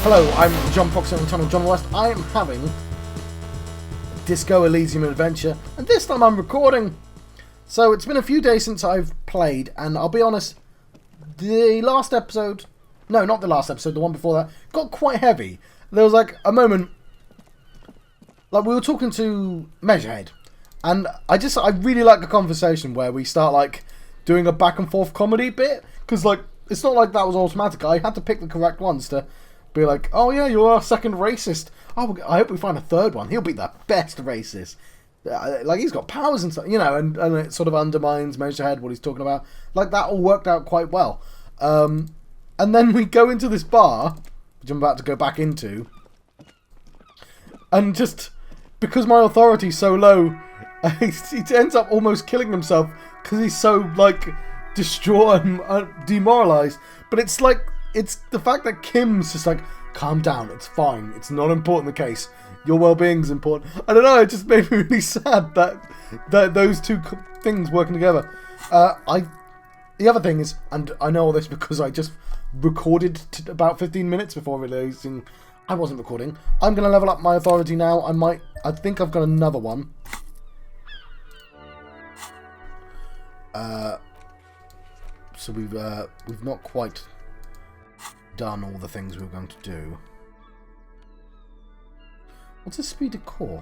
Hello, I'm John Fox on the channel John West. I am having a Disco Elysium adventure, and this time I'm recording. So it's been a few days since I've played, and I'll be honest, the last episode, no, not the last episode, the one before that, got quite heavy. There was like a moment, like we were talking to Measurehead, and I really like a conversation where we start like doing a back and forth comedy bit, because like it's not like that was automatic. I had to pick the correct ones to be like, oh yeah, you're our second racist. Oh, I hope we find a third one. He'll be the best racist. Like, he's got powers and stuff, you know, and it sort of undermines Measurehead, what he's talking about. Like, that all worked out quite well. And then we go into this bar, which I'm about to go back into, and just, because my authority's so low, he ends up almost killing himself, because he's so, like, distraught and demoralised. But it's like, it's the fact that Kim's just like, calm down, it's fine, it's not important, the case, your well-being's important. I don't know, it just made me really sad that those two things working together. The other thing is, and I know all this because I just recorded about 15 minutes before releasing, I wasn't recording. I'm going to level up my authority now. I think I've got another one. So we've not quite done all the things we were going to do. What's a speed of core?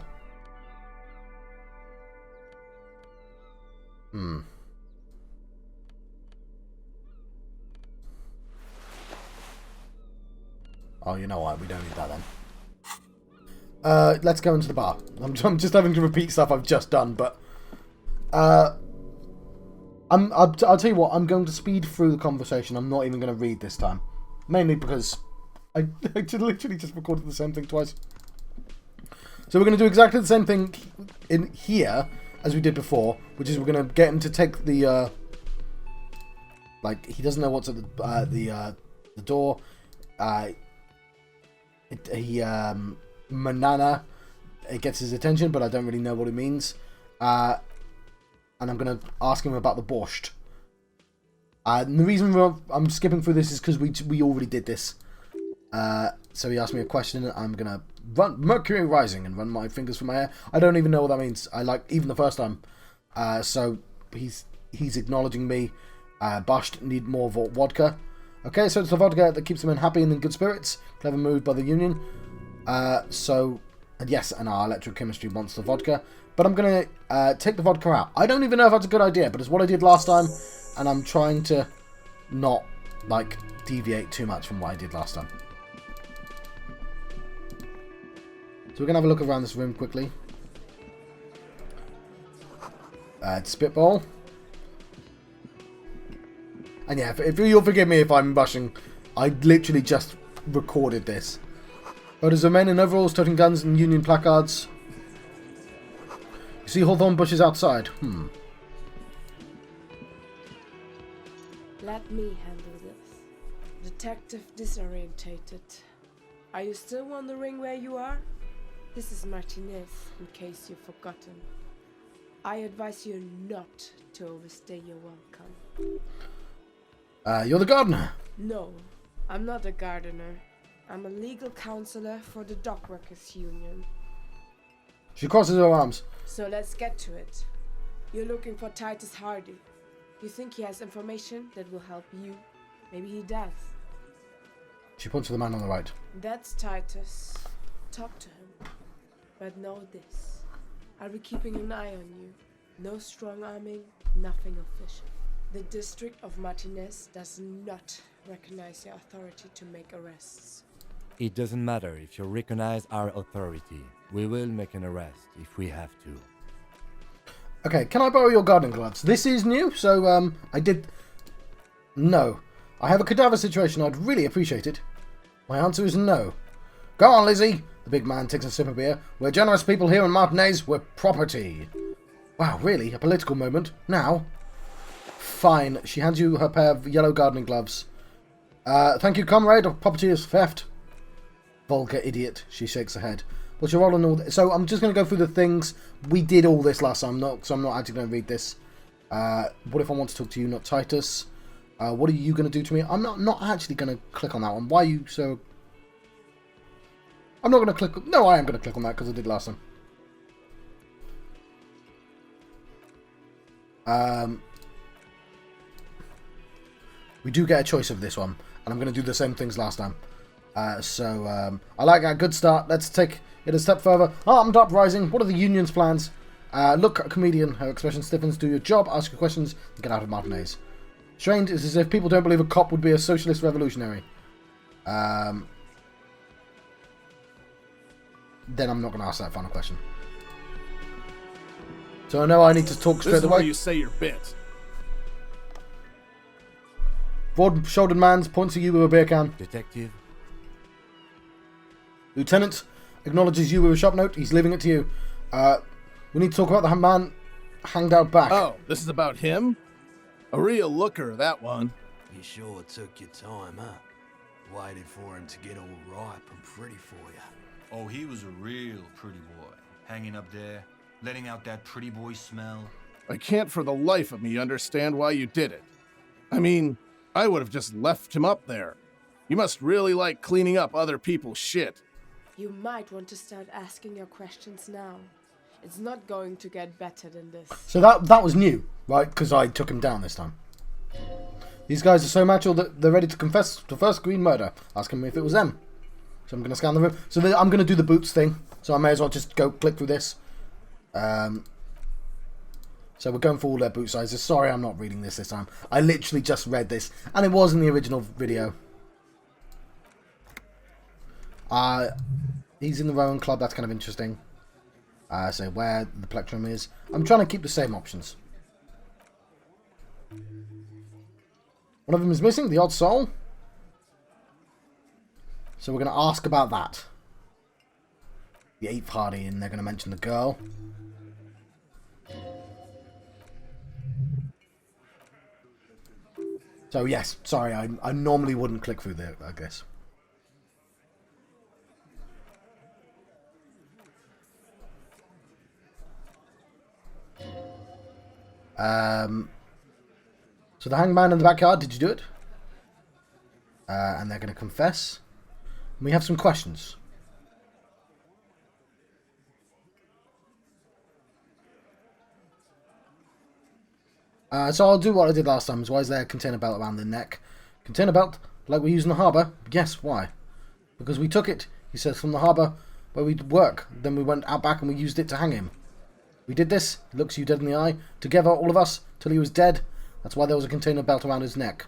Oh, you know what? We don't need that then. Let's go into the bar. I'm just having to repeat stuff I've just done, but I'll tell you what. I'm going to speed through the conversation. I'm not even going to read this time. Mainly because I literally just recorded the same thing twice. So we're going to do exactly the same thing in here as we did before, which is we're going to get him to take the like, he doesn't know what's at the door. Manana, it gets his attention, but I don't really know what it means. And I'm going to ask him about the borscht. And the reason I'm skipping through this is because we already did this. So he asked me a question. I'm going to run Mercury Rising and run my fingers through my hair. I don't even know what that means. Even the first time. So he's acknowledging me. Borscht need more vodka. Okay, so it's the vodka that keeps him in happy and in good spirits. Clever move by the Union. And yes, and our electro-chemistry wants the vodka. But I'm going to take the vodka out. I don't even know if that's a good idea, but it's what I did last time. And I'm trying to not, like, deviate too much from what I did last time. So we're going to have a look around this room quickly. Spitball. And yeah, if you'll forgive me if I'm rushing, I literally just recorded this. Photos of men in overalls toting guns and Union placards. You see hawthorn bushes outside. Let me handle this. Detective disorientated. Are you still wondering where you are? This is Martinez, in case you've forgotten. I advise you not to overstay your welcome. You're the gardener? No, I'm not a gardener. I'm a legal counselor for the Dockworkers Union. She crosses her arms. So let's get to it. You're looking for Titus Hardy. You think he has information that will help you? Maybe he does. She points to the man on the right. That's Titus. Talk to him. But know this. I'll be keeping an eye on you. No strong-arming, nothing official. The district of Martinez does not recognize your authority to make arrests. It doesn't matter if you recognize our authority. We will make an arrest if we have to. Okay, can I borrow your gardening gloves? This is new, so, No. I have a cadaver situation. I'd really appreciate it. My answer is no. Go on, Lizzie. The big man takes a sip of beer. We're generous people here in Martinez. We're property. Wow, really? A political moment? Now? Fine. She hands you her pair of yellow gardening gloves. Thank you, comrade. Property is theft. Vulgar idiot. She shakes her head. What's your role in all this? So I'm just going to go through the things. We did all this last time, so I'm not actually going to read this. What if I want to talk to you, not Titus? What are you going to do to me? I'm not actually going to click on that one. Why are you so... I'm not going to click... No, I am going to click on that because I did last time. We do get a choice of this one, and I'm going to do the same things last time. I like that. Good start. Let's take it a step further. Armed uprising. What are the union's plans? Look at a comedian. Her expression stiffens. Do your job. Ask your questions. And get out of Martinez. Strained is as if people don't believe a cop would be a socialist revolutionary. Then I'm not going to ask that final question. So I know I need to talk straight away. This is where you say your bit. Broad-shouldered man points at you with a beer can. Detective? Lieutenant acknowledges you with a shop note. He's leaving it to you. We need to talk about the man hanged out back. Oh, this is about him? A real looker, that one. You sure took your time, huh? Waited for him to get all ripe and pretty for you. Oh, he was a real pretty boy. Hanging up there, letting out that pretty boy smell. I can't for the life of me understand why you did it. I mean, I would have just left him up there. You must really like cleaning up other people's shit. You might want to start asking your questions now. It's not going to get better than this. So that was new, right? Because I took him down this time. These guys are so macho that they're ready to confess the first green murder. Ask him if it was them. So I'm going to scan the room. So I'm going to do the boots thing. So I may as well just go click through this. So we're going for all their boot sizes. Sorry, I'm not reading this time. I literally just read this. And it was in the original video. He's in the rowing club. That's kind of interesting. So where the plectrum is. I'm trying to keep the same options. One of them is missing. The odd soul. So we're going to ask about that. The 8th party, and they're going to mention the girl. So yes, sorry, I normally wouldn't click through there, I guess. So the hangman in the backyard, did you do it? And they're going to confess. And we have some questions. So I'll do what I did last time. Why is there a container belt around the neck? Container belt, like we use in the harbour? Yes, why? Because we took it, he says, from the harbour where we work. Then we went out back and we used it to hang him. We did this, he looks you dead in the eye, together, all of us, till he was dead. That's why there was a container belt around his neck.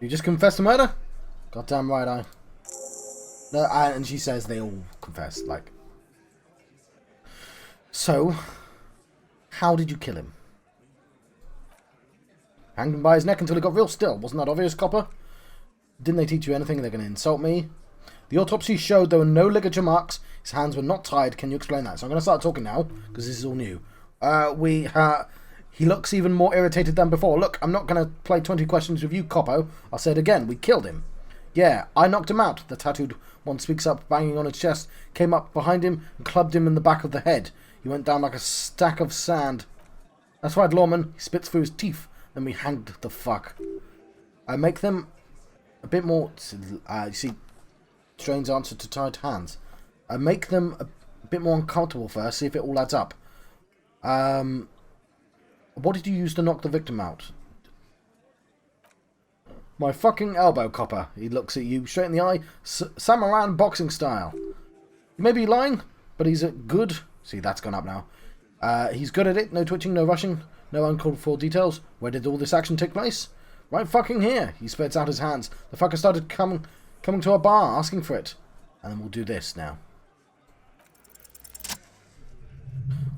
You just confessed to murder? Goddamn right, I. No, and she says they all confessed, like. So, how did you kill him? Hanged him by his neck until he got real still. Wasn't that obvious, copper? Didn't they teach you anything? They're going to insult me. The autopsy showed there were no ligature marks. His hands were not tied. Can you explain that? So I'm going to start talking now, because this is all new. He looks even more irritated than before. Look, I'm not going to play 20 questions with you, Coppo. I'll say it again. We killed him. Yeah, I knocked him out. The tattooed one speaks up, banging on his chest, came up behind him and clubbed him in the back of the head. He went down like a stack of sand. That's right, Lawman. He spits through his teeth. Then we hanged the fuck. I make them a bit more... you see, Strain's answer to tied hands. I make them a bit more uncomfortable first, see if it all adds up. What did you use to knock the victim out? My fucking elbow, copper. He looks at you straight in the eye. Samurai boxing style. He may be lying, but he's a good... See, that's gone up now. He's good at it. No twitching, no rushing, no uncalled for details. Where did all this action take place? Right fucking here. He spreads out his hands. The fucker started coming to our bar, asking for it. And then we'll do this now.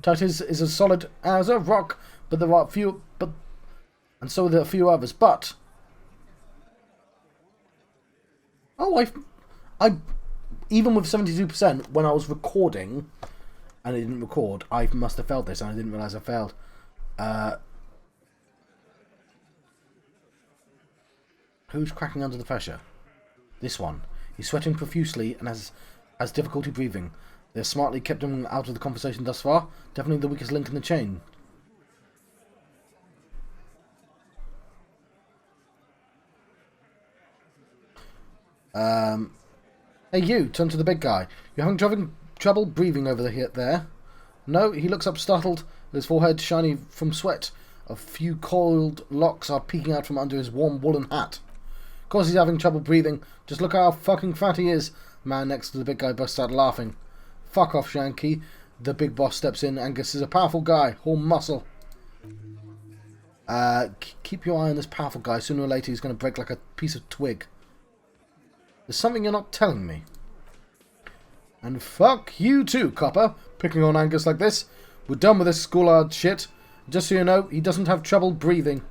Titus is as solid as a rock, but there are few... And so there are a few others, but... Oh, I even with 72%, when I was recording, and it didn't record, I must have failed this, and I didn't realise I failed. Who's cracking under the pressure? This one. He's sweating profusely and has difficulty breathing. They've smartly kept him out of the conversation thus far. Definitely the weakest link in the chain. Hey you, turn to the big guy. You're having trouble breathing over there? No, he looks up startled, his forehead shiny from sweat. A few coiled locks are peeking out from under his warm woolen hat. Of course he's having trouble breathing. Just look how fucking fat he is. The man next to the big guy bursts out laughing. Fuck off, Shanky. The big boss steps in. Angus is a powerful guy, all muscle. Keep your eye on this powerful guy. Sooner or later he's going to break like a piece of twig. There's something you're not telling me. And fuck you too, copper. Picking on Angus like this. We're done with this schoolard shit. Just so you know, he doesn't have trouble breathing.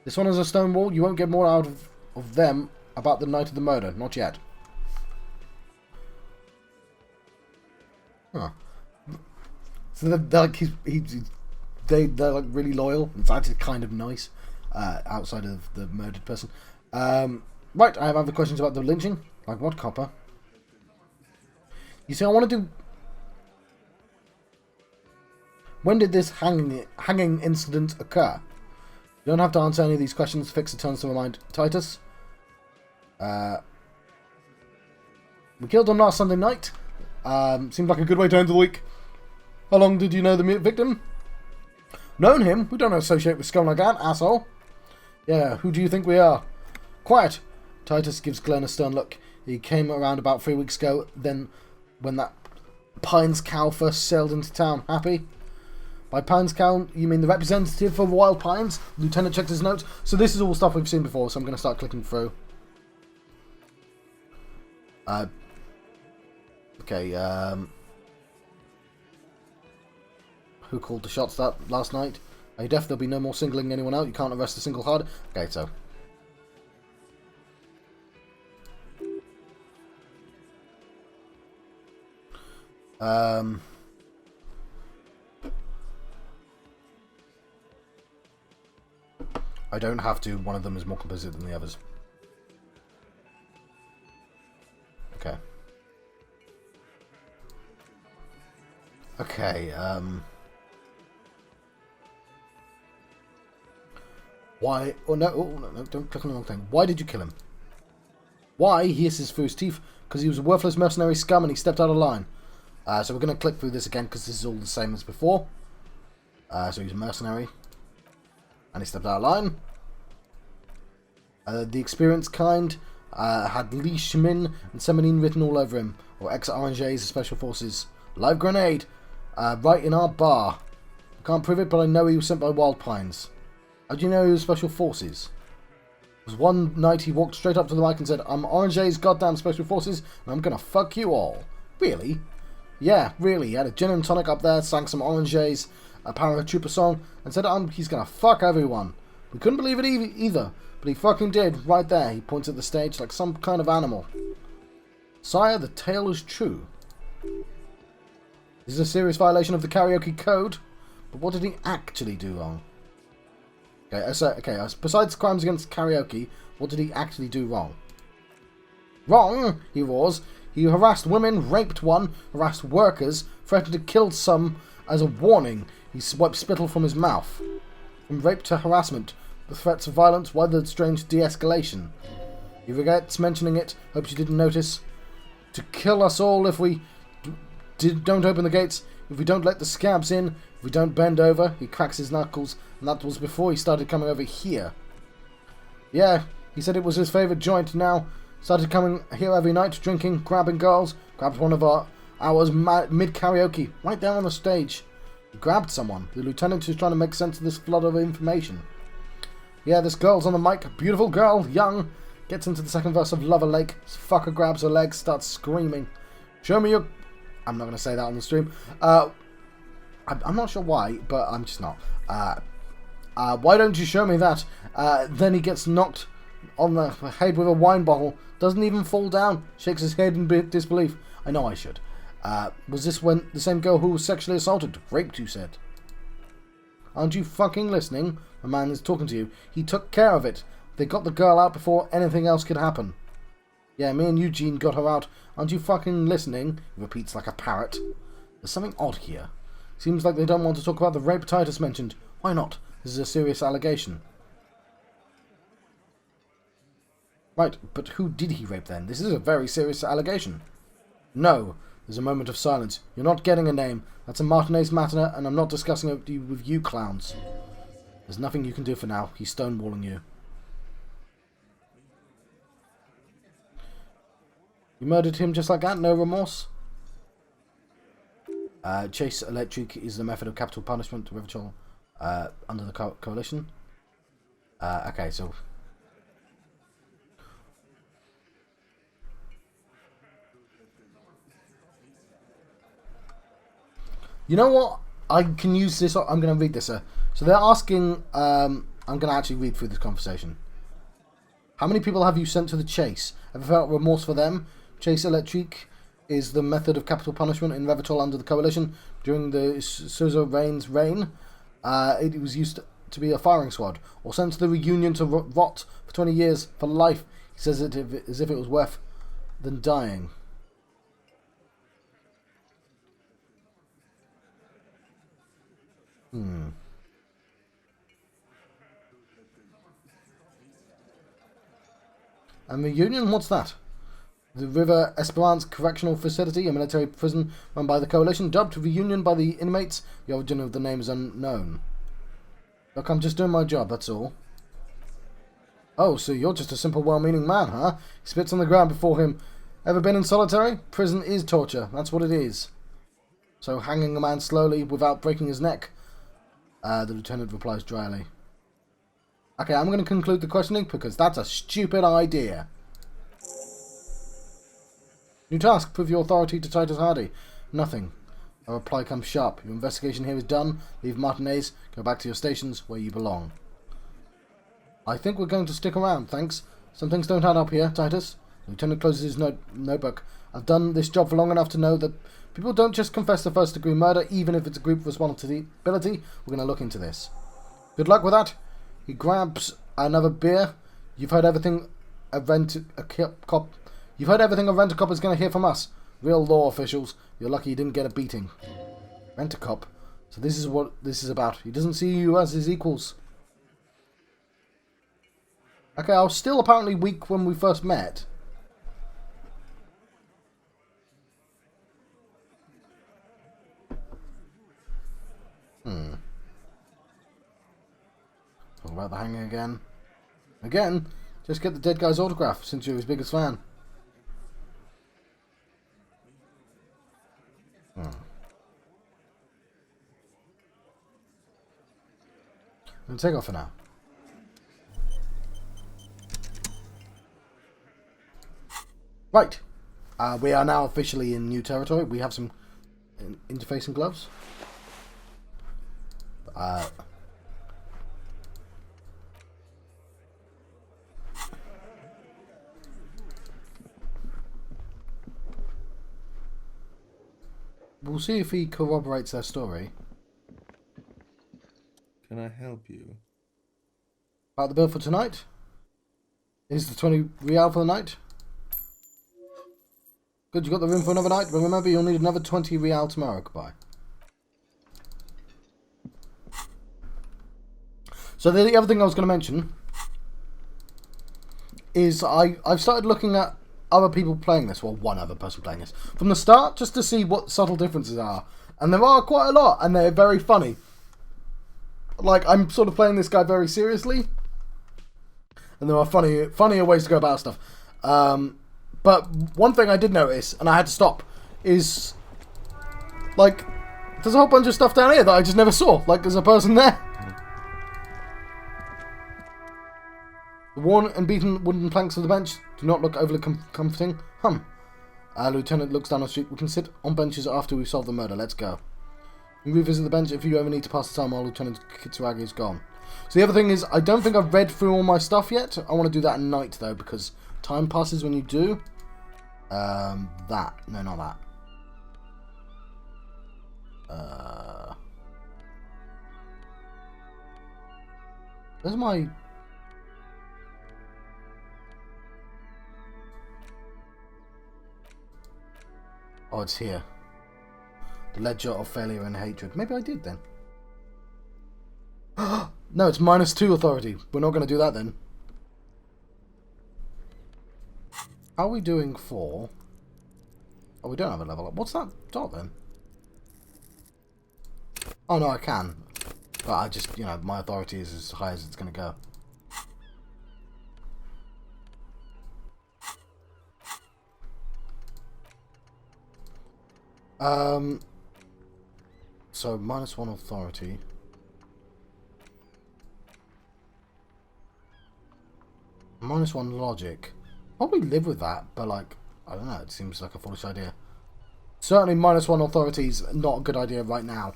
This one is a stone wall. You won't get more out of them about the night of the murder. Not yet. Huh. So they're like they're like really loyal. It's actually kind of nice. Outside of the murdered person. Right, I have other questions about the lynching. Like what, copper? You see, I want to do... When did this hanging incident occur? You don't have to answer any of these questions. Fixer turns to remind Titus. We killed him last Sunday night. Seemed like a good way to end the week. How long did you know the victim? Known him? We don't associate with scum like that, asshole. Yeah, who do you think we are? Quiet. Titus gives Glenn a stern look. He came around about 3 weeks ago, then when that Pines cow first sailed into town. Happy? By Pines cow, you mean the representative for Wild Pines? Lieutenant checked his notes. So this is all stuff we've seen before, so I'm going to start clicking through. Okay, who called the shots that last night? Are you deaf? There'll be no more singling anyone out. You can't arrest a single hard. Okay, so... I don't have to. One of them is more complicit than the others. Okay. Okay, why... Oh, no, don't click on the wrong thing. Why did you kill him? Why? He hisses through his teeth. Because he was a worthless mercenary scum and he stepped out of line. So we're going to click through this again because this is all the same as before. So he's a mercenary. And he stepped out of line. The experienced kind had Lee Schmin and Semenine written all over him. Or ex-RNJs of Special Forces. Live grenade. Right in our bar. I can't prove it, but I know he was sent by Wild Pines. How do you know he was Special Forces? It was one night he walked straight up to the mic and said, I'm RNJ's goddamn Special Forces, and I'm gonna fuck you all. Really? Yeah, really. He had a gin and tonic up there, sang some RNJ's paratrooper song, and said he's gonna fuck everyone. We couldn't believe it either, but he fucking did, right there. He points at the stage like some kind of animal. Sire, the tale is true. This is a serious violation of the karaoke code, but what did he actually do wrong? Okay, besides crimes against karaoke, what did he actually do wrong? Wrong, he roars. He harassed women, raped one, harassed workers, threatened to kill some as a warning. He swiped spittle from his mouth. From rape to harassment, the threats of violence, why the strange de-escalation? He regrets mentioning it, hopes you didn't notice. To kill us all if we don't open the gates, if we don't let the scabs in, if we don't bend over. He cracks his knuckles, and that was before he started coming over here. Yeah, he said it was his favourite joint now. Started coming here every night, drinking, grabbing girls. Grabbed one of ours mid-karaoke, right there on the stage. He grabbed someone. The lieutenant is trying to make sense of this flood of information. Yeah, this girl's on the mic. Beautiful girl, young. Gets into the second verse of Lover Lake. This fucker grabs her leg, starts screaming. Show me your... I'm not going to say that on the stream. I'm not sure why, but I'm just not. Why don't you show me that? Then he gets knocked on the head with a wine bottle. Doesn't even fall down. Shakes his head in disbelief. I know I should. Was this when the same girl who was sexually assaulted? Raped, you said. Aren't you fucking listening? The man is talking to you. He took care of it. They got the girl out before anything else could happen. Yeah, me and Eugene got her out. Aren't you fucking listening? He repeats like a parrot. There's something odd here. Seems like they don't want to talk about the rape Titus mentioned. Why not? This is a serious allegation. Right, but who did he rape then? This is a very serious allegation. No. There's a moment of silence. You're not getting a name. That's a Martinez matter, and I'm not discussing it with you clowns. There's nothing you can do for now. He's stonewalling you. You murdered him just like that? No remorse? Chase electric is the method of capital punishment to Rivachol under the coalition. Okay, so... You know what? I can use this. I'm going to read this. So they're asking... I'm going to actually read through this conversation. How many people have you sent to the chase? Ever felt remorse for them? Chase electric is the method of capital punishment in Revitol under the coalition. During the Souza Reign's reign, it was used to be a firing squad, or sent to the reunion to rot for 20 years for life. He says it as if it was worse than dying. And reunion, what's that? The River Esperance Correctional Facility, a military prison run by the coalition, dubbed Reunion by the inmates. The origin of the name is unknown. Look, I'm just doing my job, that's all. Oh, so you're just a simple, well-meaning man, huh? He spits on the ground before him. Ever been in solitary? Prison is torture, that's what it is. So hanging a man slowly without breaking his neck? The lieutenant replies dryly. Okay, I'm going to conclude the questioning because that's a stupid idea. New task, prove your authority to Titus Hardy. Nothing. A reply comes sharp. Your investigation here is done. Leave Martinez. Go back to your stations where you belong. I think we're going to stick around, thanks. Some things don't add up here, Titus. The lieutenant closes his notebook. I've done this job for long enough to know that people don't just confess to first-degree murder, even if it's a group responsibility. We're going to look into this. Good luck with that. He grabs another beer. You've heard everything a rent-a-cop is going to hear from us. Real law officials. You're lucky you didn't get a beating. Rent-a-cop. So this is what this is about. He doesn't see you as his equals. Okay, I was still apparently weak when we first met. Talk about the hanging again. Again? Just get the dead guy's autograph, since you're his biggest fan. I'm going to take off for now. Right. We are now officially in new territory. We have some interfacing gloves. We'll see if he corroborates their story. Can I help you? About the bill for tonight? Is the 20 real for the night? Good, you got the room for another night, but remember you'll need another 20 real tomorrow. Goodbye. So the other thing I was going to mention is I've started looking at other people playing this, well, one other person playing this, from the start, just to see what subtle differences are. And there are quite a lot, and they're very funny. Like, I'm sort of playing this guy very seriously, and there are funnier ways to go about stuff. But one thing I did notice, and I had to stop, is, like, there's a whole bunch of stuff down here that I just never saw. Like, there's a person there. The worn and beaten wooden planks of the bench do not look overly comforting. Our lieutenant looks down the street. We can sit on benches after we solve the murder. Let's go. We revisit the bench if you ever need to pass the time while Lieutenant Kitsuragi is gone. So the other thing is, I don't think I've read through all my stuff yet. I want to do that at night, though, because time passes when you do. That. No, not that. Where's my... Oh, it's here. The ledger of failure and hatred. Maybe I did then. No, it's -2 authority. We're not going to do that then. How are we doing for... Oh, we don't have a level up. What's that dot then? Oh, no, I can. But I just, you know, my authority is as high as it's going to go. So, -1 authority. -1 logic. Probably live with that, but like, I don't know, it seems like a foolish idea. Certainly -1 authority is not a good idea right now.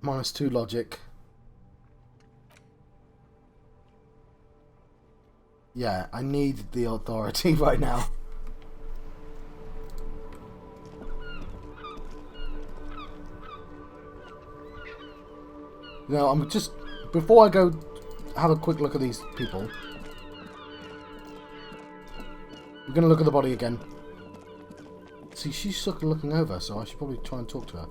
-2 logic. Yeah, I need the authority right now. No, I'm just... Before I go have a quick look at these people, I'm going to look at the body again. See, she's sort of looking over, so I should probably try and talk to her.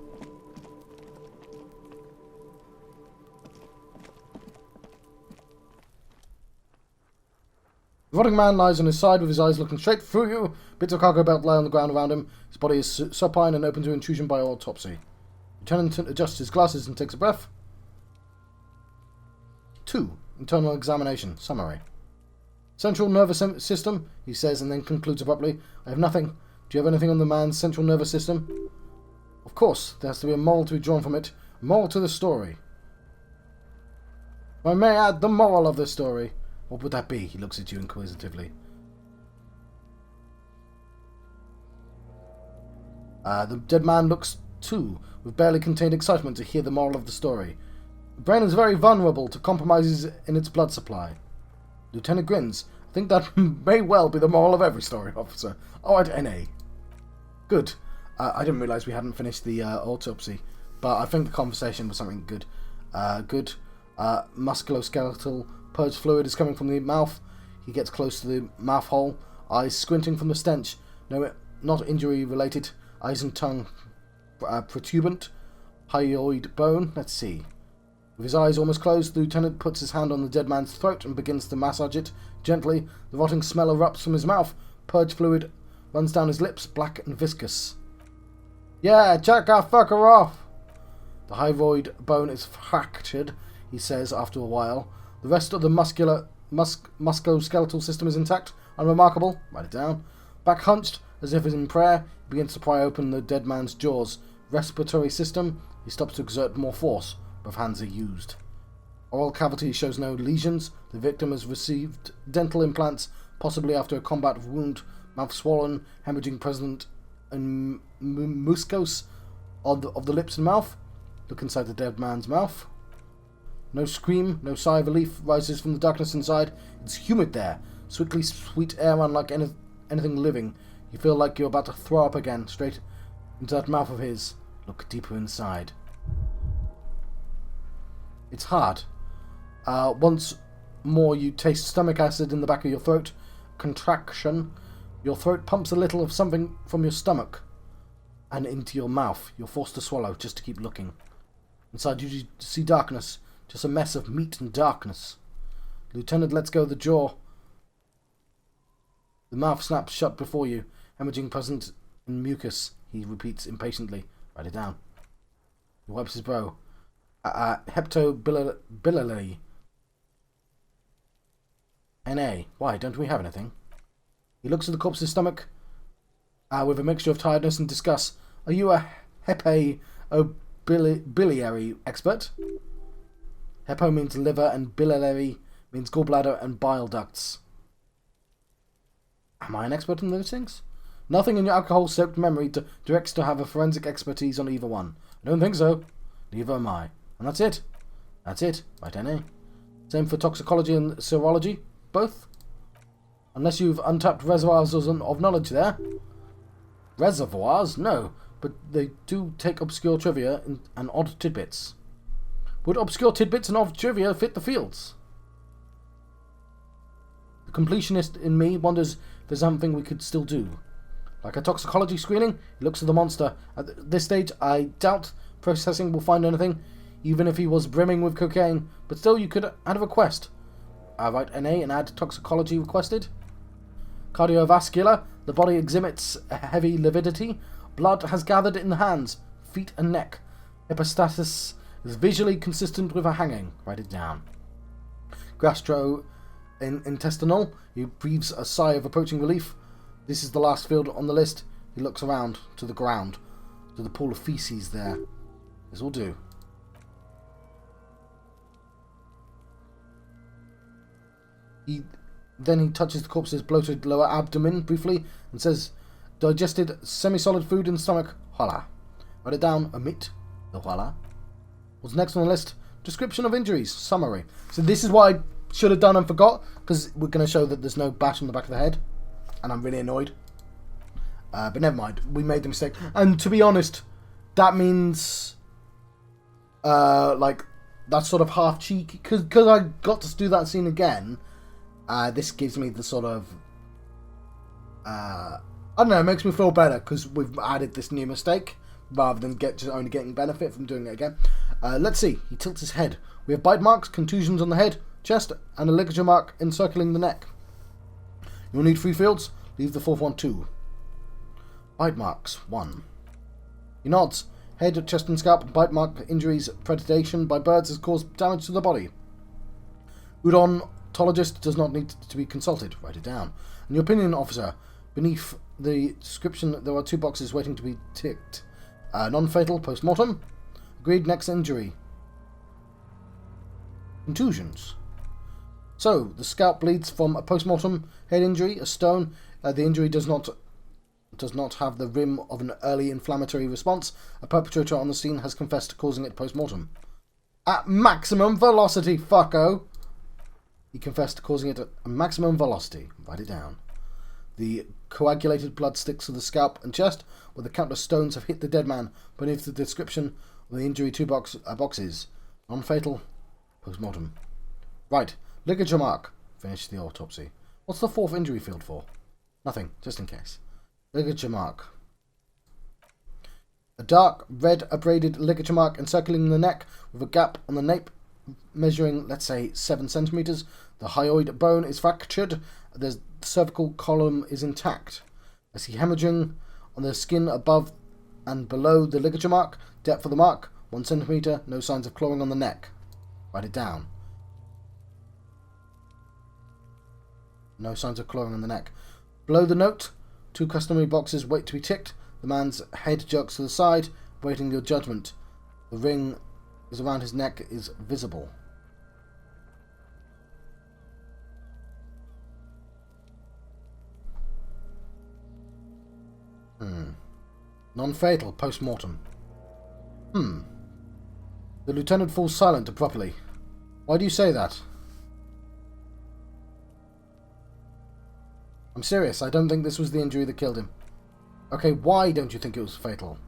The rotting man lies on his side with his eyes looking straight through you. Bits of cargo belt lie on the ground around him. His body is supine and open to intrusion by autopsy. Lieutenant adjusts his glasses and takes a breath. 2. Internal examination. Summary. Central nervous system, he says, and then concludes abruptly. I have nothing. Do you have anything on the man's central nervous system? Of course, there has to be a moral to be drawn from it. A moral to the story. If I may add the moral of the story. What would that be? He looks at you inquisitively. The dead man looks, too, with barely contained excitement to hear the moral of the story. The brain is very vulnerable to compromises in its blood supply. Lieutenant grins. I think that may well be the moral of every story, officer. Oh, at NA. Good. I didn't realise we hadn't finished the autopsy, but I think the conversation was something good. Good. Musculoskeletal purge fluid is coming from the mouth. He gets close to the mouth hole. Eyes squinting from the stench. No, not injury related. Eyes and tongue protuberant. Hyoid bone. Let's see. With his eyes almost closed, the lieutenant puts his hand on the dead man's throat and begins to massage it. Gently, the rotting smell erupts from his mouth. Purge fluid runs down his lips, black and viscous. Yeah, jack that fucker off! The hyoid bone is fractured, he says after a while. The rest of the musculoskeletal system is intact. Unremarkable. Write it down. Back hunched, as if in prayer, he begins to pry open the dead man's jaws. Respiratory system. He stops to exert more force. Both hands are used. Oral cavity shows no lesions. The victim has received dental implants, possibly after a combat wound. Mouth swollen, hemorrhaging present and mucus of the lips and mouth. Look inside the dead man's mouth. No scream, no sigh of relief rises from the darkness inside. It's humid there. Sweetly sweet air unlike anything living. You feel like you're about to throw up again, straight into that mouth of his. Look deeper inside. It's hard. Once more you taste stomach acid in the back of your throat. Contraction. Your throat pumps a little of something from your stomach and into your mouth. You're forced to swallow just to keep looking. Inside you see darkness. Just a mess of meat and darkness. Lieutenant lets go of the jaw. The mouth snaps shut before you. Hemorrhaging present in mucus, he repeats impatiently. Write it down. He wipes his brow. Heptobiliary. NA. Why, don't we have anything? He looks at the corpse's stomach with a mixture of tiredness and disgust. Are you a hepatobiliary expert? Hepo means liver and biliary means gallbladder and bile ducts. Am I an expert in those things? Nothing in your alcohol-soaked memory directs to have a forensic expertise on either one. I don't think so. Neither am I. And that's it. That's it. Right, NA. Same for toxicology and serology. Both. Unless you've untapped reservoirs of knowledge there. Reservoirs? No. But they do take obscure trivia and odd tidbits. Would obscure tidbits and odd trivia fit the fields? The completionist in me wonders if there's something we could still do. Like a toxicology screening, he looks at the monster. At this stage, I doubt processing will find anything, even if he was brimming with cocaine. But still, you could add a request. Right, NA and add toxicology requested. Cardiovascular. The body exhibits heavy lividity. Blood has gathered in the hands, feet and neck. Epistasis is visually consistent with a hanging. Write it down. Gastrointestinal. He breathes a sigh of approaching relief. This is the last field on the list. He looks around to the ground, to the pool of feces there. This will do. Then he touches the corpse's bloated lower abdomen briefly and says, digested semi-solid food in the stomach. Hola. Write it down. Omit the hola. What's next on the list? Description of injuries. Summary. So this is what I should have done and forgot, because we're going to show that there's no bash on the back of the head. And I'm really annoyed. But never mind. We made the mistake. And to be honest, that means... like, that's sort of half cheeky. Because I got to do that scene again... this gives me the sort of... I don't know, it makes me feel better because we've added this new mistake rather than only getting benefit from doing it again. Let's see. He tilts his head. We have bite marks, contusions on the head, chest, and a ligature mark encircling the neck. You'll need 3 fields. Leave the 4th one 2. Bite marks 1. He nods. Head, chest, and scalp bite mark injuries. Predation by birds has caused damage to the body. Odontologist does not need to be consulted. Write it down. In your opinion, officer, beneath the description there are 2 boxes waiting to be ticked. Non-fatal, post-mortem. Agreed, next injury. Contusions. So, the scalp bleeds from a post-mortem head injury, a stone. The injury does not have the rim of an early inflammatory response. A perpetrator on the scene has confessed to causing it post-mortem. At maximum velocity, fucko! He confessed to causing it at maximum velocity. Write it down. The coagulated blood sticks to the scalp and chest, where the countless stones have hit the dead man. Beneath the description of the injury, 2 boxes. Non-fatal, post-mortem. Right. Ligature mark. Finish the autopsy. What's the 4th injury field for? Nothing, just in case. Ligature mark. A dark red abraded ligature mark encircling the neck with a gap on the nape measuring, let's say, 7 centimeters. The hyoid bone is fractured. The cervical column is intact. I see hemorrhaging on the skin above and below the ligature mark. Depth of the mark, 1 centimeter. No signs of clawing on the neck. Write it down. No signs of clawing on the neck. Below the note, 2 customary boxes wait to be ticked. The man's head jerks to the side, waiting your judgment. The ring is around his neck is visible. Non-fatal, post-mortem. The lieutenant falls silent abruptly. Why do you say that? I'm serious, I don't think this was the injury that killed him. Okay, why don't you think it was fatal?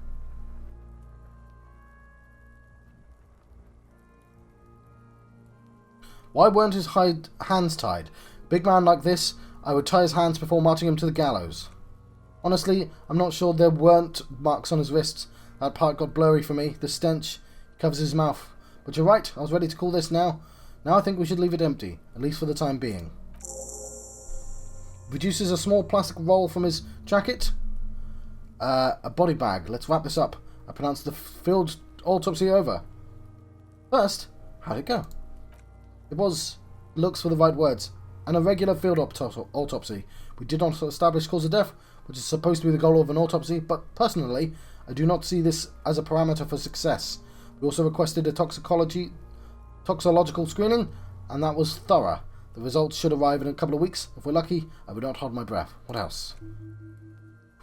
Why weren't his hands tied? Big man like this, I would tie his hands before marching him to the gallows. Honestly, I'm not sure there weren't marks on his wrists. That part got blurry for me. The stench covers his mouth. But you're right, I was ready to call this now. Now I think we should leave it empty, at least for the time being. Reduces a small plastic roll from his jacket. A body bag. Let's wrap this up. I pronounce the field autopsy over. First, how'd it go? It was, looks for the right words, an irregular field autopsy. We did not establish cause of death, which is supposed to be the goal of an autopsy, but personally, I do not see this as a parameter for success. We also requested a toxicological screening, and that was thorough. The results should arrive in a couple of weeks. If we're lucky, I would not hold my breath. What else?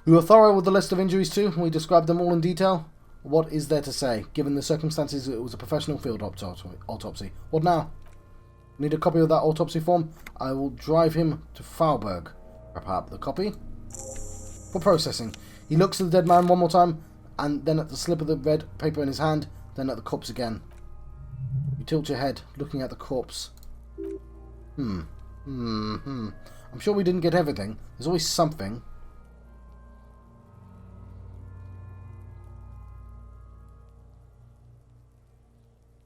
We were thorough with the list of injuries too, and we described them all in detail. What is there to say? Given the circumstances, it was a professional field autopsy. What now? Need a copy of that autopsy form? I will drive him to Faubourg. Perhaps the copy. For processing. He looks at the dead man one more time, and then at the slip of the red paper in his hand, then at the corpse again. You tilt your head, looking at the corpse. I'm sure we didn't get everything. There's always something.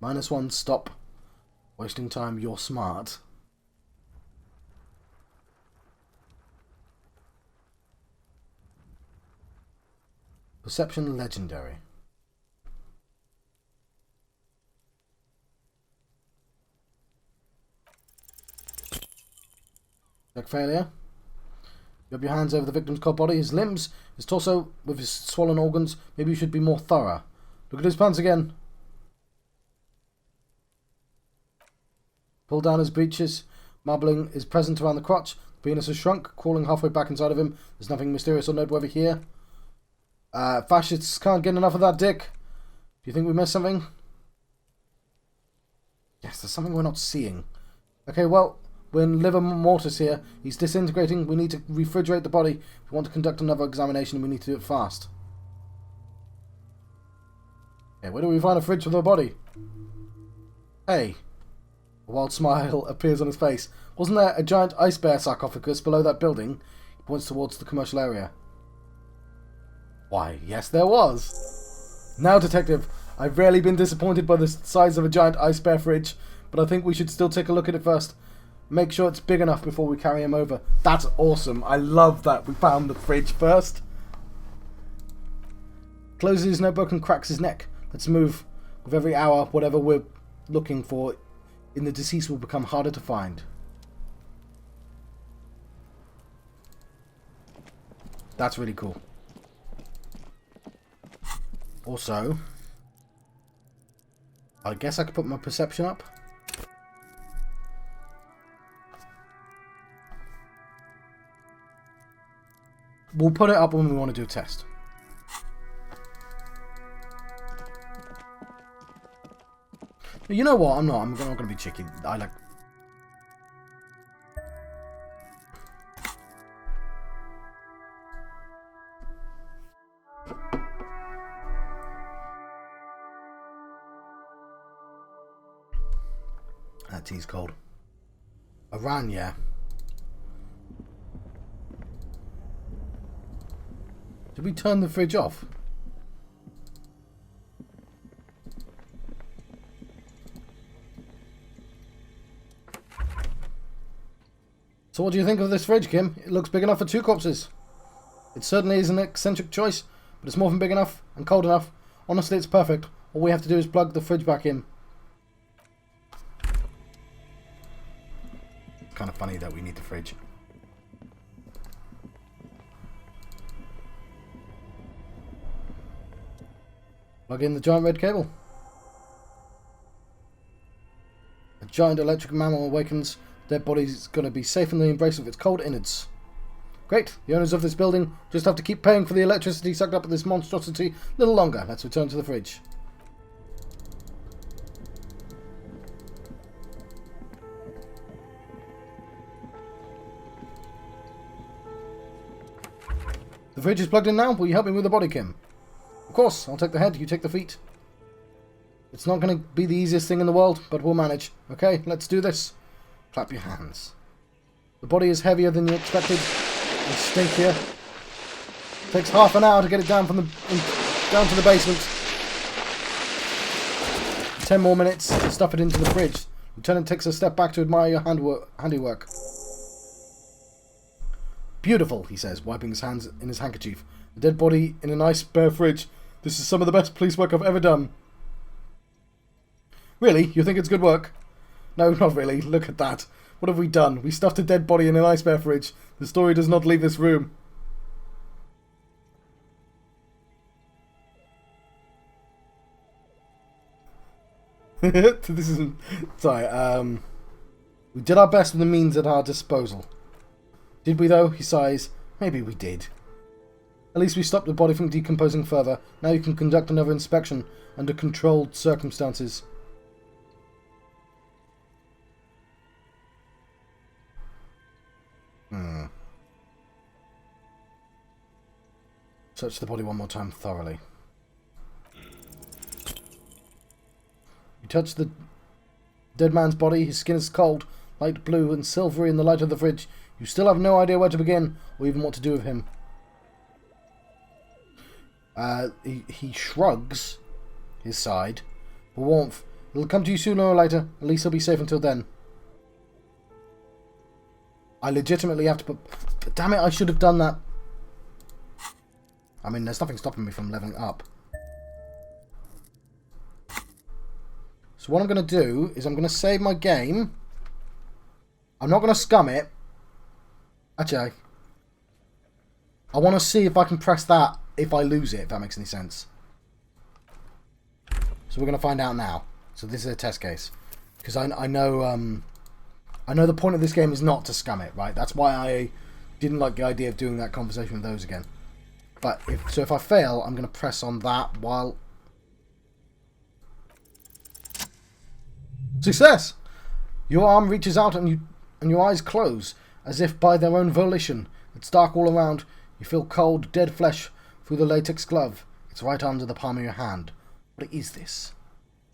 -1, stop. Wasting time, you're smart. Perception legendary. Check failure. You have your hands over the victim's cold body, his limbs, his torso, with his swollen organs. Maybe you should be more thorough. Look at his pants again. Pull down his breeches. Marbling is present around the crotch. The penis has shrunk, crawling halfway back inside of him. There's nothing mysterious or noteworthy here. Fascists can't get enough of that dick. Do you think we missed something? Yes, there's something we're not seeing. Okay, well, we're in liver mortis here. He's disintegrating. We need to refrigerate the body. If we want to conduct another examination, we need to do it fast. Okay, where do we find a fridge for the body? Hey. A wild smile appears on his face. Wasn't there a giant ice bear sarcophagus below that building? He points towards the commercial area. Why, yes there was. Now, Detective, I've rarely been disappointed by the size of a giant ice bear fridge, but I think we should still take a look at it first. Make sure it's big enough before we carry him over. That's awesome. I love that we found the fridge first. Closes his notebook and cracks his neck. Let's move. With every hour, whatever we're looking for in the deceased will become harder to find. That's really cool. Also, I guess I could put my perception up. We'll put it up when we want to do a test. You know what? I'm not going to be cheeky. I like... That tea's cold. Iran, yeah. Did we turn the fridge off? So what do you think of this fridge, Kim? It looks big enough for 2 corpses. It certainly is an eccentric choice, but it's more than big enough and cold enough. Honestly, it's perfect. All we have to do is plug the fridge back in. Kind of funny that we need the fridge. Plug in the giant red cable. A giant electric mammal awakens. Their body's going to be safe in the embrace of its cold innards. Great. The owners of this building just have to keep paying for the electricity sucked up at this monstrosity a little longer. Let's return to the fridge. The fridge is plugged in now. Will you help me with the body, Kim? Of course. I'll take the head. You take the feet. It's not going to be the easiest thing in the world, but we'll manage. Okay, let's do this. Clap your hands. The body is heavier than you expected. And stinkier. Takes half an hour to get it down down to the basement. 10 more minutes to stuff it into the fridge. Lieutenant takes a step back to admire your handiwork. Beautiful, he says, wiping his hands in his handkerchief. A dead body in a nice bare fridge. This is some of the best police work I've ever done. Really? You think it's good work? No, not really. Look at that. What have we done? We stuffed a dead body in an ice bear fridge. The story does not leave this room. This isn't... Sorry, we did our best with the means at our disposal. Did we, though? He sighs. Maybe we did. At least we stopped the body from decomposing further. Now you can conduct another inspection under controlled circumstances. Search the body one more time thoroughly. You touch the dead man's body. His skin is cold, light blue and silvery in the light of the fridge. You still have no idea where to begin or even what to do with him. He shrugs his side for warmth. It'll come to you sooner or later. At least he'll be safe until then. I legitimately have to put... Damn it, I should have done that. I mean, there's nothing stopping me from leveling up. So what I'm going to do is I'm going to save my game. I'm not going to scum it. Actually, I want to see if I can press that if I lose it, if that makes any sense. So we're going to find out now. So this is a test case. Because I know the point of this game is not to scum it, right? That's why I didn't like the idea of doing that conversation with those again. But if I fail, I'm going to press on that while... Success! Your arm reaches out and your eyes close, as if by their own volition. It's dark all around. You feel cold, dead flesh through the latex glove. It's right under the palm of your hand. What is this?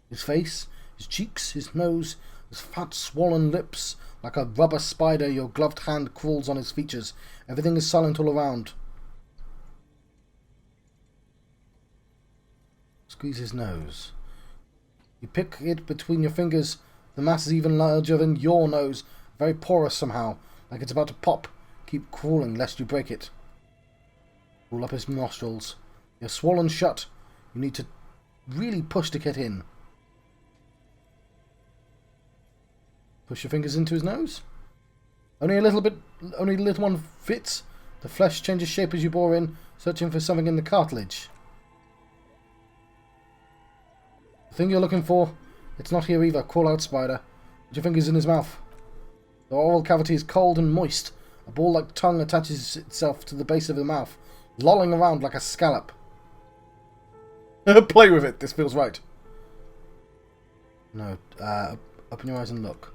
His face, his cheeks, his nose, his fat, swollen lips. Like a rubber spider, your gloved hand crawls on his features. Everything is silent all around. Squeeze his nose. You pick it between your fingers. The mass is even larger than your nose. Very porous somehow, like it's about to pop. Keep crawling lest you break it. Pull up his nostrils. You're swollen shut. You need to really push to get in. Push your fingers into his nose. Only a little one fits. The flesh changes shape as you bore in, searching for something in the cartilage. The thing you're looking for, it's not here either. Crawl out, spider. Put your fingers in his mouth. The oral cavity is cold and moist. A ball-like tongue attaches itself to the base of the mouth, lolling around like a scallop. Play with it. This feels right. No. Open your eyes and look.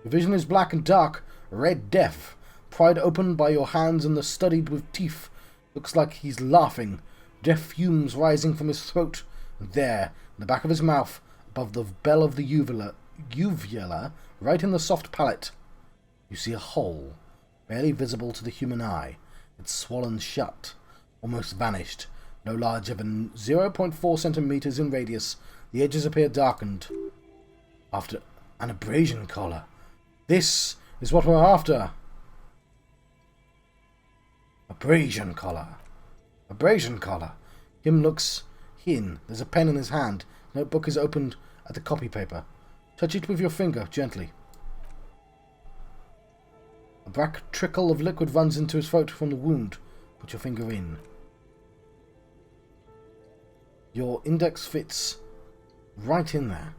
Your vision is black and dark, red death, pried open by your hands and the studied with teeth. Looks like he's laughing. Death fumes rising from his throat. And there, in the back of his mouth, above the bell of the uvula, right in the soft palate, you see a hole, barely visible to the human eye. It's swollen shut, almost vanished, no larger than 0.4 centimeters in radius. The edges appear darkened. After an abrasion collar. This is what we're after. Abrasion collar. Abrasion collar. Him looks in. There's a pen in his hand. Notebook is opened at the copy paper. Touch it with your finger, gently. A black trickle of liquid runs into his throat from the wound. Put your finger in. Your index fits right in there.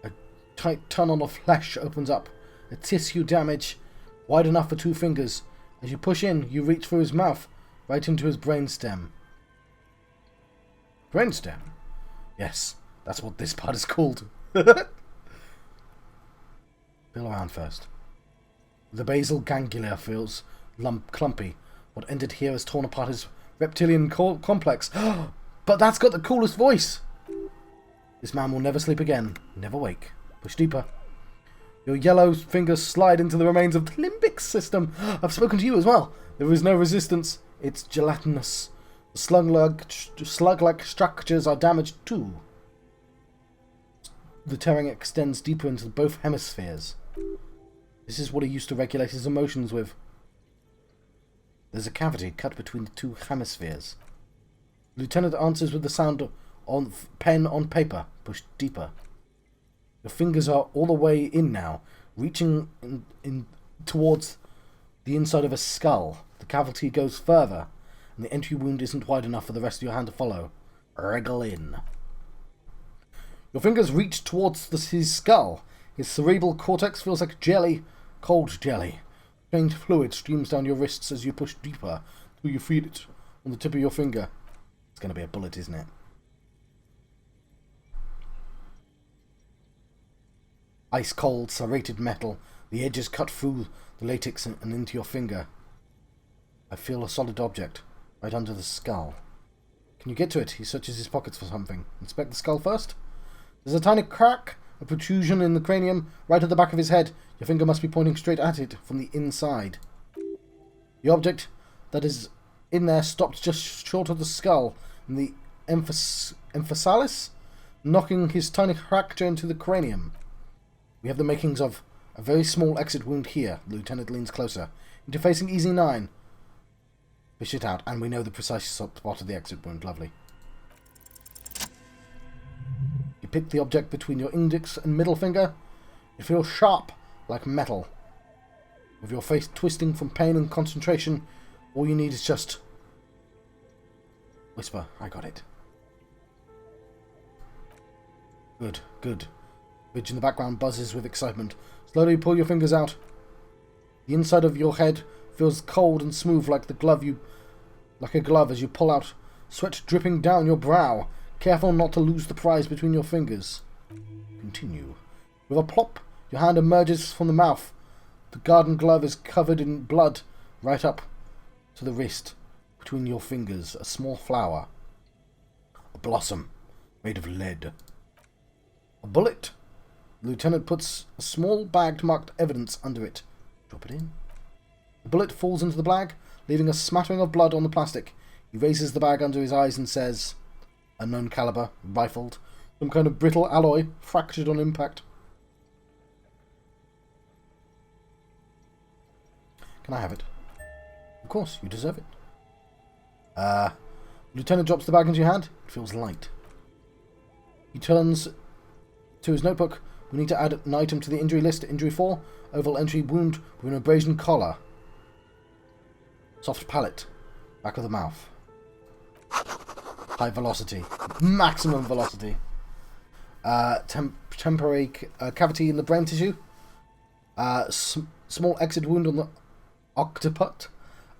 A tight tunnel of flesh opens up. A tissue damage wide enough for 2 fingers. As you push in, you reach through his mouth, right into his brainstem. Brainstem? Yes, that's what this part is called. Feel around first. The basal ganglia feels clumpy. What ended here has torn apart his reptilian complex. But that's got the coolest voice! This man will never sleep again. Never wake. Push deeper. Your yellow fingers slide into the remains of the limbic system. I've spoken to you as well. There is no resistance. It's gelatinous. The slug-like structures are damaged too. The tearing extends deeper into both hemispheres. This is what he used to regulate his emotions with. There's a cavity cut between the 2 hemispheres. The lieutenant answers with the sound on pen on paper. Push deeper. Your fingers are all the way in now, reaching in towards the inside of a skull. The cavity goes further, and the entry wound isn't wide enough for the rest of your hand to follow. Wriggle in. Your fingers reach towards his skull. His cerebral cortex feels like jelly, cold jelly. Faint fluid streams down your wrists as you push deeper, till you feel it on the tip of your finger. It's going to be a bullet, isn't it? Ice-cold, serrated metal. The edges cut through the latex and into your finger. I feel a solid object, right under the skull. Can you get to it? He searches his pockets for something. Inspect the skull first. There's a tiny crack, a protrusion in the cranium, right at the back of his head. Your finger must be pointing straight at it from the inside. The object that is in there stopped just short of the skull, and the emphasalis, knocking his tiny fracture into the cranium. We have the makings of a very small exit wound here. The lieutenant leans closer, interfacing Easy 9. Fish it out, and we know the precise spot of the exit wound. Lovely. You pick the object between your index and middle finger. It feels sharp, like metal. With your face twisting from pain and concentration, all you need is just... whisper, I got it. Good, good. Ridge in the background buzzes with excitement. Slowly pull your fingers out. The inside of your head feels cold and smooth like a glove as you pull out, sweat dripping down your brow. Careful not to lose the prize between your fingers. Continue. With a plop, your hand emerges from the mouth. The garden glove is covered in blood right up to the wrist. Between your fingers, a small flower. A blossom made of lead. A bullet. The lieutenant puts a small bag marked evidence under it. Drop it in. The bullet falls into the bag, leaving a smattering of blood on the plastic. He raises the bag under his eyes and says, unknown caliber, rifled, some kind of brittle alloy, fractured on impact. Can I have it? Of course, you deserve it. The lieutenant drops the bag into your hand. It feels light. He turns to his notebook. We need to add an item to the injury list. Injury 4. Oval entry wound with an abrasion collar. Soft palate. Back of the mouth. High velocity. Maximum velocity. Temporary cavity in the brain tissue. Small exit wound on the occiput.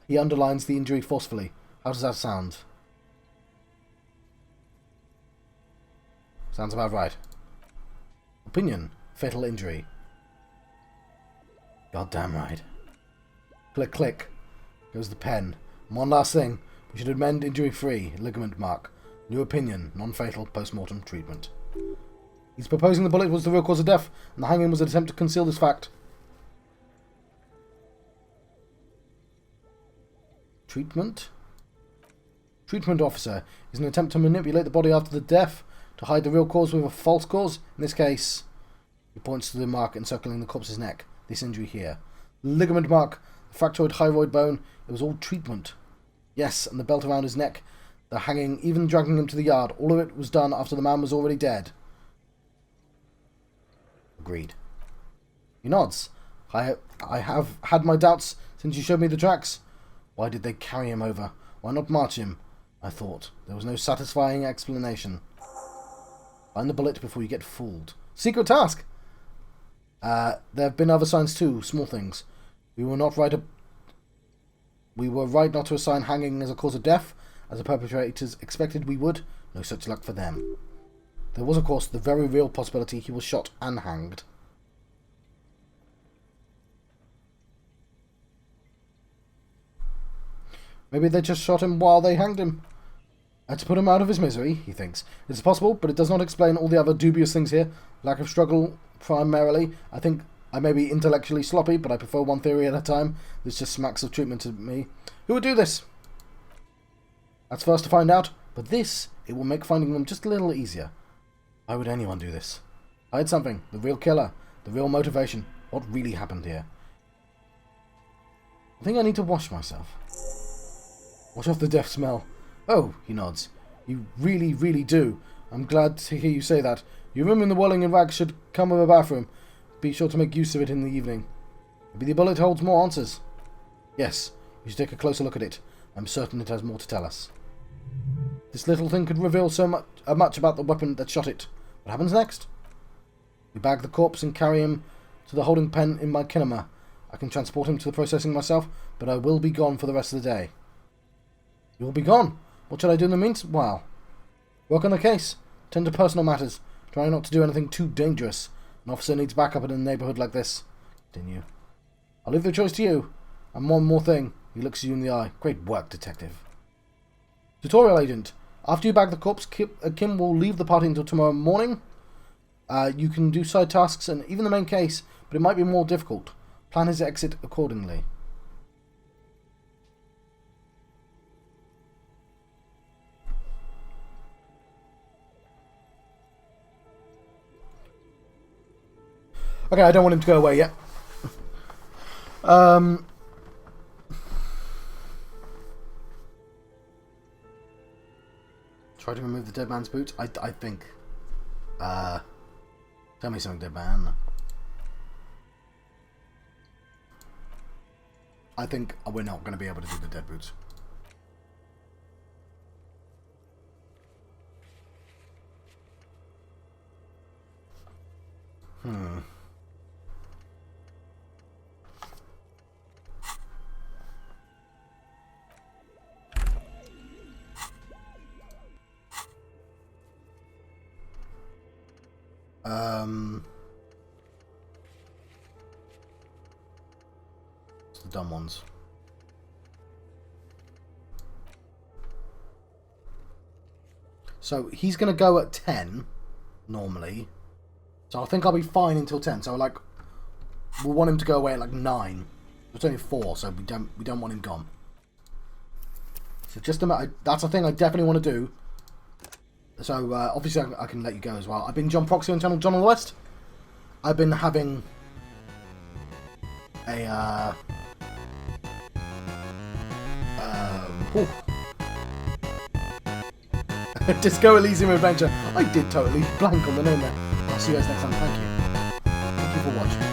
He underlines the injury forcefully. How does that sound? Sounds about right. Opinion. Fatal injury. Goddamn right. Click, click. Goes the pen. One last thing. We should amend injury 3. Ligament mark. New opinion. Non-fatal post-mortem treatment. He's proposing the bullet was the real cause of death, and the hanging was an attempt to conceal this fact. Treatment? Treatment officer is an attempt to manipulate the body after the death to hide the real cause with a false cause. In this case, he points to the mark encircling the corpse's neck. This injury here. Ligament mark. The fractured hyroid bone. It was all treatment. Yes, and the belt around his neck. The hanging, even dragging him to the yard. All of it was done after the man was already dead. Agreed. He nods. I have had my doubts since you showed me the tracks. Why did they carry him over? Why not march him? I thought. There was no satisfying explanation. Find the bullet before you get fooled. Secret task! There have been other signs too, small things. We were right not to assign hanging as a cause of death, as the perpetrators expected we would. No such luck for them. There was, of course, the very real possibility he was shot and hanged. Maybe they just shot him while they hanged him. And to put him out of his misery, he thinks. It's possible, but it does not explain all the other dubious things here. Lack of struggle, primarily. I think I may be intellectually sloppy, but I prefer one theory at a time. This just smacks of treatment to me. Who would do this? That's for us to find out, but this, it will make finding them just a little easier. Why would anyone do this? Hide something. The real killer. The real motivation. What really happened here? I think I need to wash myself. Wash off the death smell. Oh, he nods. You really, really do. I'm glad to hear you say that. Your room in the Whirling and Rags should come with a bathroom. Be sure to make use of it in the evening. Maybe the bullet holds more answers. Yes, we should take a closer look at it. I'm certain it has more to tell us. This little thing could reveal so much about the weapon that shot it. What happens next? We bag the corpse and carry him to the holding pen in my kinema. I can transport him to the processing myself, but I will be gone for the rest of the day. You will be gone? What should I do in the meanwhile? Work on the case. Tend to personal matters. Try not to do anything too dangerous. An officer needs backup in a neighbourhood like this. Continue. I'll leave the choice to you. And one more thing. He looks you in the eye. Great work, detective. Tutorial agent. After you bag the corpse, Kim will leave the party until tomorrow morning. You can do side tasks and even the main case, but it might be more difficult. Plan his exit accordingly. Okay, I don't want him to go away yet. Try to remove the dead man's boots. I think. Tell me something, dead man. I think we're not going to be able to do the dead boots. It's the dumb ones. So he's going to go at 10 normally. So I think I'll be fine until 10. So like we'll want him to go away at like 9. It's only 4, so we don't want him gone. So just a matter, that's a thing I definitely want to do. So obviously I can let you go as well. I've been John Proxy on channel John on the West. I've been having a Disco Elysium Adventure. I did totally blank on the name there. I'll see you guys next time. Thank you. Thank you for watching.